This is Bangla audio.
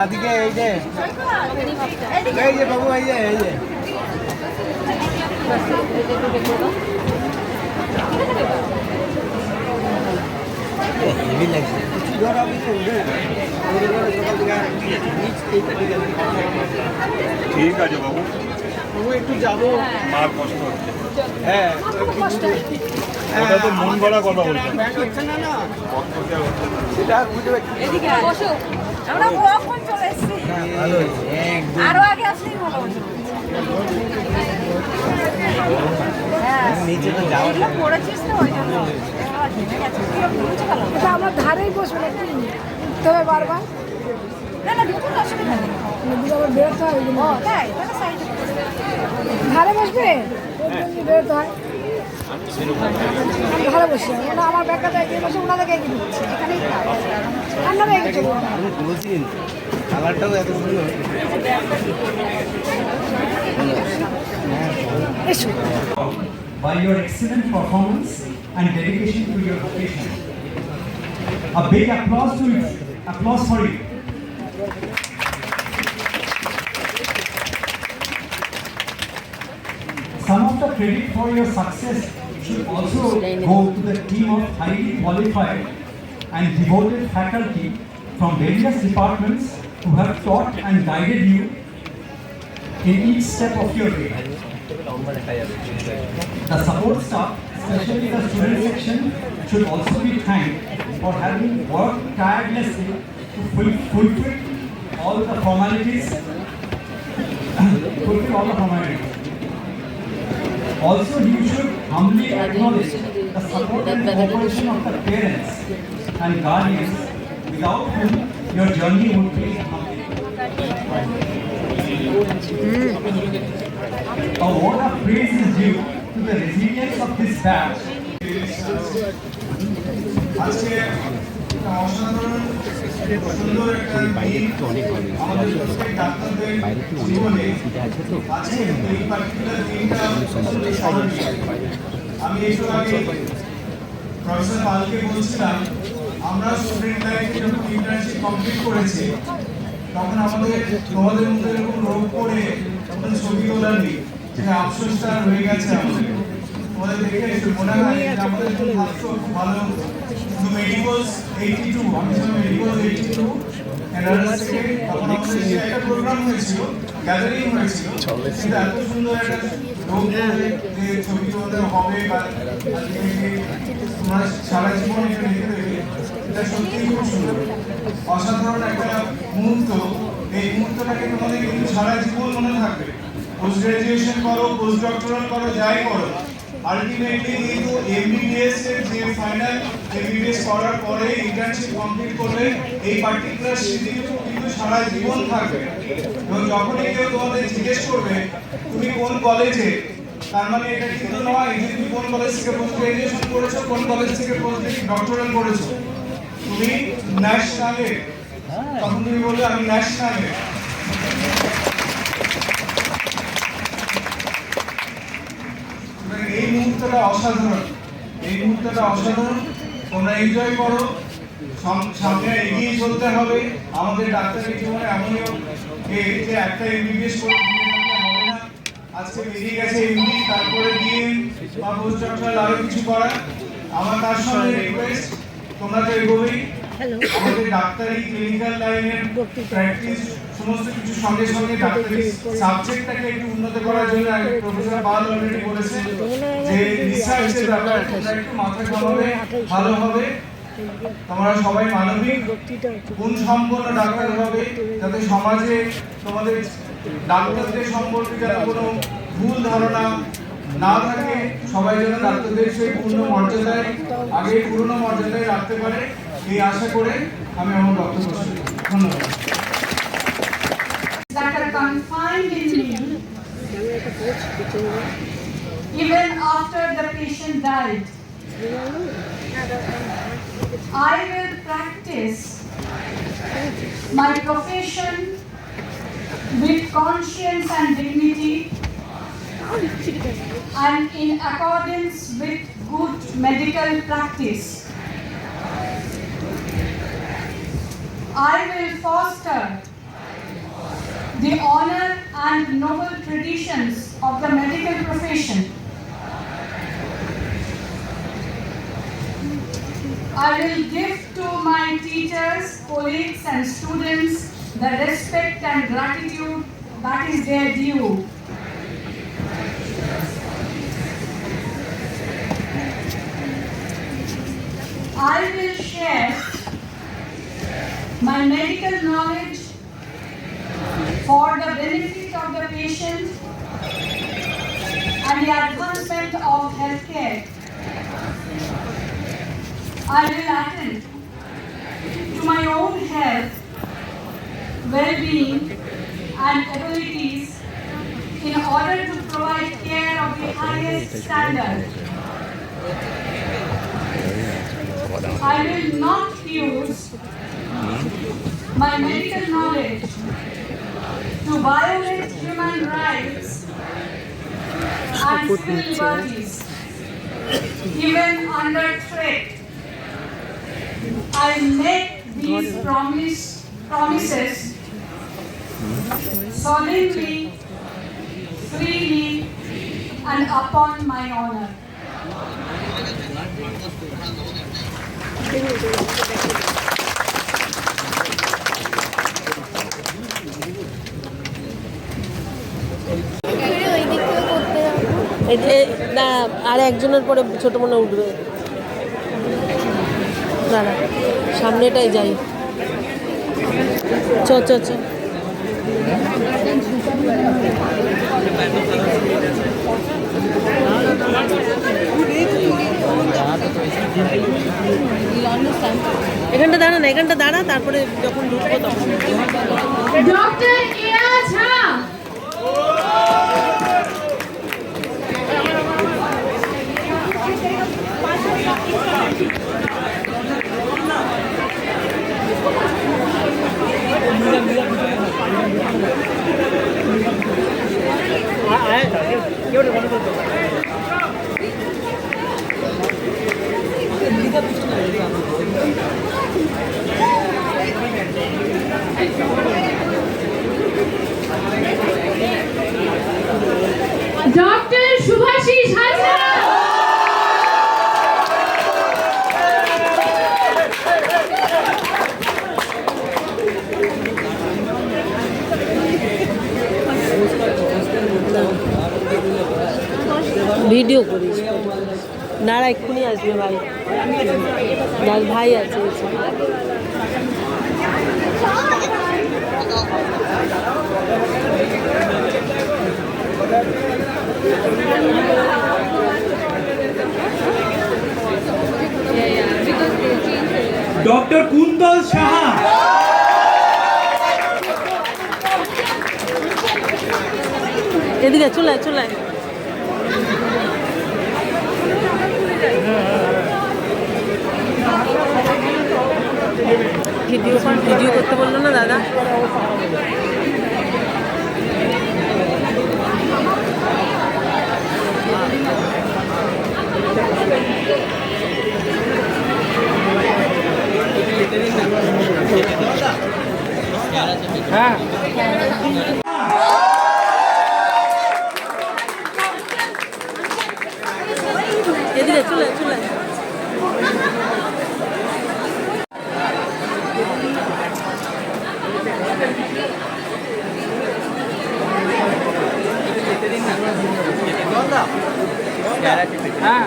আদিকে এই যে বাবু এই যে ঠিক আছে বাবু, একটু যাবো, মার কষ্ট হচ্ছে। হ্যাঁ ওটা তো মন গড়া কথা বলছে হচ্ছে না না সেটা বুঝতে পারছি। আমরা কখন চলে এসেছি, ভালো আরো আগে আসলেই ভালো হতো। নিচে তো যাওয়া এগুলো পড়েছিস তো ওই জন্য আমার ধারেই বসবে একটু তবে বারবার না না ঢুকুন, অসুবিধা নেই। নদীতে আবার বেরোতে হয় ও তাই, তাহলে সাইডে ধারে বসবে বেরোতে হয়। আমি ধারে বসি, মানে আমার ব্যাগটা এগিয়ে বসে ওনাদেরকে এগিয়ে দিচ্ছি, এখানেই আপনারা এগিয়ে চলুন। বলছেন কালারটাও এত সুন্দর। এসো by your excellent performance and dedication to your vocation. A big applause for you. Some of the credit for your success should also go to the team of highly qualified and devoted faculty from various departments who have taught and guided you in each step of your way. The support staff, especially the student section, should also be thanked for having worked tirelessly to fulfill all the formalities. Also, you should humbly acknowledge the support and cooperation of the parents and guardians, without whom your journey would be a word of praise is due to the resilience of this batch. আজকে একটা অসাধারণ সুন্দর একটা দিন আমাদের প্রত্যেক ডাক্তারদের জীবনে। আজকে এই পার্টিকুলার দিনটা অত্যন্ত স্মরণীয়। আমি একটু আগে প্রফেসর পালকে বলছিলাম, আমরা স্টুডেন্ট লাইফে যখন ইন্টার্নশিপ কমপ্লিট করেছি তখন তোমাদের মধ্যে এরকম রোগ করে তখন ছবি তোলানি, যে আফসোসটা রয়ে গেছে আমাদের। তোমাদের দেখে একটু মনে হয় যে আমাদের জন্য ছাত্র খুব ভালো, কিন্তু মেডিকলস 82, আমি যখন মেডিকলস 82 এনআরএস থেকে তখন আমাদের যে একটা প্রোগ্রাম হয়েছিল, গ্যাদারিং হয়েছিল, কিন্তু এত সুন্দর একটা রোগ যে ছবি তোমাদের হবে বা তোমরা সারা জীবন এটা রেখে দেবে, এটা সত্যিই খুব সুন্দর, অসাধারণ একটা মুহূর্ত। এই মুহূর্তটাকে তোমাদের কিন্তু সারা জীবন মনে থাকবে। পোস্ট গ্রাজুয়েশন করো, পোস্ট ডক্টরাল করো, যাই করো, আলটিমেটলি কিন্তু এমবিবিএস এর যে ফাইনাল এমবিবিএস করার পরে ইন্টার্নশিপ কমপ্লিট করবে, এই পার্টিকুলার স্মৃতি কিন্তু সারা জীবন থাকবে। এবং যখনই কেউ তোমাদের জিজ্ঞেস করবে তুমি কোন কলেজে, তার মানে এটা কিন্তু নয় যে তুমি কোন কলেজ থেকে পোস্ট গ্রাজুয়েশন করেছো, কোন কলেজ থেকে পোস্ট ডক্টরাল করেছো, তুমি ন্যাশনালে, তখন তুমি বলবে আমি ন্যাশনালে। এই মুহূর্তটা অসাধারণ, এই মুহূর্তটা অসাধারণ। তোমরা এনজয় করো, সামনে এগিয়ে চলতে হবে। আমাদের ডাক্তারের জীবনে এমনই যে একটা এমবিবিএস করে হবে না, আজকে বেরিয়ে গেছে এমবি, তারপরে ডিএম বা পোস্ট ডক্টরাল আরো কিছু করা। আমার তার সঙ্গে রিকোয়েস্ট, তোমরা তো এগোবেই, আমাদের ডাক্তারি ক্লিনিক্যাল লাইনের প্র্যাকটিস সমস্ত কিছু সঙ্গে সঙ্গে ডাক্তারি সাবজেক্টটাকে একটু উন্নত করার জন্য প্রফেসর পাল অলরেডি বলেছেন যে রিসার্চের ব্যাপারে তোমরা একটু মাথা ঘামাবে, ভালো হবে। তোমরা সবাই মানবিক গুণ সম্পন্ন ডাক্তার হবে, যাতে সমাজে তোমাদের ডাক্তারদের সম্পর্কে যাতে কোনো ভুল ধারণা না থাকে, সবাই যেন ডাক্তারদের সেই পূর্ণ মর্যাদায়, আগে পুরনো মর্যাদায় রাখতে পারে, এই আশা করে আমি আমার বক্তব্য শেষ করছি। ধন্যবাদ। That are confined in me even after the patient died. I will practice my profession with conscience and dignity and in accordance with good medical practice. I will foster the honor and noble traditions of the medical profession. I will give to my teachers, colleagues and students the respect and gratitude that is their due. I will share my medical knowledge for the benefit of the patient and the advancement of healthcare. I will attend to my own health, well-being and abilities in order to provide care of the highest standard. I will not use my medical knowledge to violate human rights and civil liberties, even under threat. I make these promises solemnly, freely, and upon my honor. না আর একজনের পরে ছোট মনে উঠবে দাঁড়া সামনেটাই যাই চ চ চ এখানটা দাঁড়া না এখানটা দাঁড়া তারপরে যখন ঢুকবো তখন ডক্টর এয়া ঝা ডক্টর শুভাশিস হাজরা ভিডিও করিস নারা এক্ষুনি আসবে ভাই যার ভাই আছে Dr. Kundal Shaha. এদিকে চলে চলে ভিডিও করতে বললো না দাদা হ্যাঁ এদিকে চলে চলে হ্যাঁ